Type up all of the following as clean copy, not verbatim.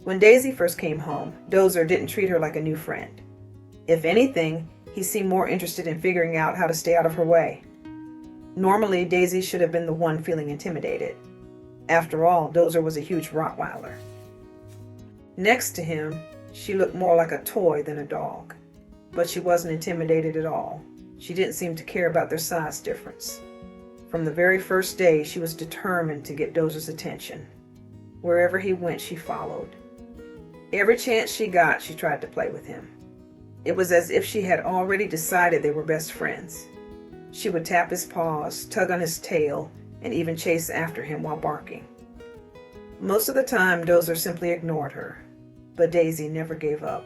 When Daisy first came home, Dozer didn't treat her like a new friend. If anything, he seemed more interested in figuring out how to stay out of her way. Normally, Daisy should have been the one feeling intimidated. After all, Dozer was a huge Rottweiler. Next to him, she looked more like a toy than a dog. But she wasn't intimidated at all. She didn't seem to care about their size difference. From the very first day, she was determined to get Dozer's attention. Wherever he went, she followed. Every chance she got, she tried to play with him. It was as if she had already decided they were best friends. She would tap his paws, tug on his tail, and even chase after him while barking. Most of the time, Dozer simply ignored her, but Daisy never gave up.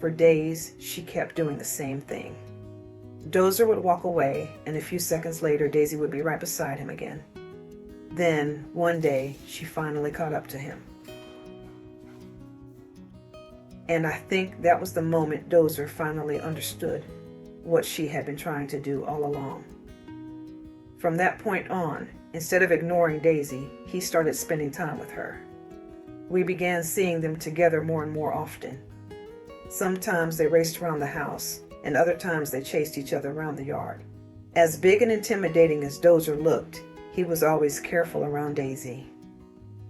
For days, she kept doing the same thing. Dozer would walk away, and a few seconds later, Daisy would be right beside him again. Then, one day, she finally caught up to him. And I think that was the moment Dozer finally understood what she had been trying to do all along. From that point on, instead of ignoring Daisy, he started spending time with her. We began seeing them together more and more often. Sometimes they raced around the house, and other times they chased each other around the yard. As big and intimidating as Dozer looked, he was always careful around Daisy.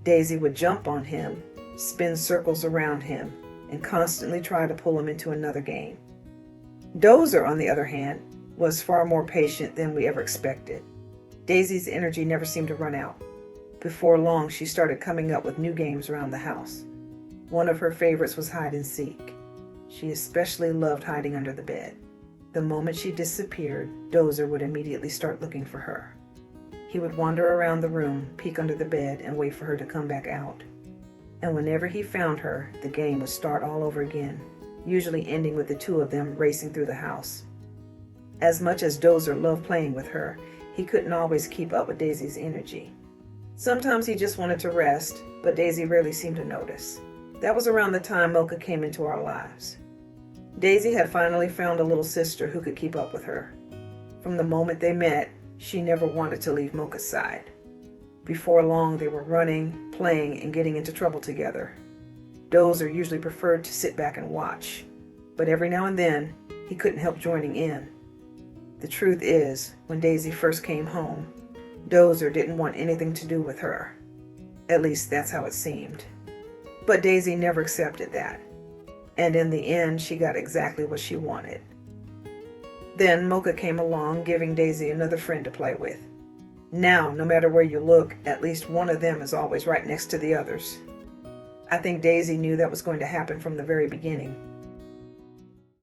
Daisy would jump on him, spin circles around him, and constantly try to pull him into another game. Dozer, on the other hand, was far more patient than we ever expected. Daisy's energy never seemed to run out. Before long, she started coming up with new games around the house. One of her favorites was hide and seek. She especially loved hiding under the bed. The moment she disappeared, Dozer would immediately start looking for her. He would wander around the room, peek under the bed, and wait for her to come back out. And whenever he found her, the game would start all over again, usually ending with the two of them racing through the house. As much as Dozer loved playing with her, he couldn't always keep up with Daisy's energy. Sometimes he just wanted to rest, but Daisy rarely seemed to notice. That was around the time Mocha came into our lives. Daisy had finally found a little sister who could keep up with her. From the moment they met, she never wanted to leave Mocha's side. Before long, they were running, playing, and getting into trouble together. Dozer usually preferred to sit back and watch, but every now and then, he couldn't help joining in. The truth is, when Daisy first came home, Dozer didn't want anything to do with her. At least that's how it seemed. But Daisy never accepted that, and in the end, she got exactly what she wanted. Then Mocha came along, giving Daisy another friend to play with. Now, no matter where you look, at least one of them is always right next to the others. I think Daisy knew that was going to happen from the very beginning.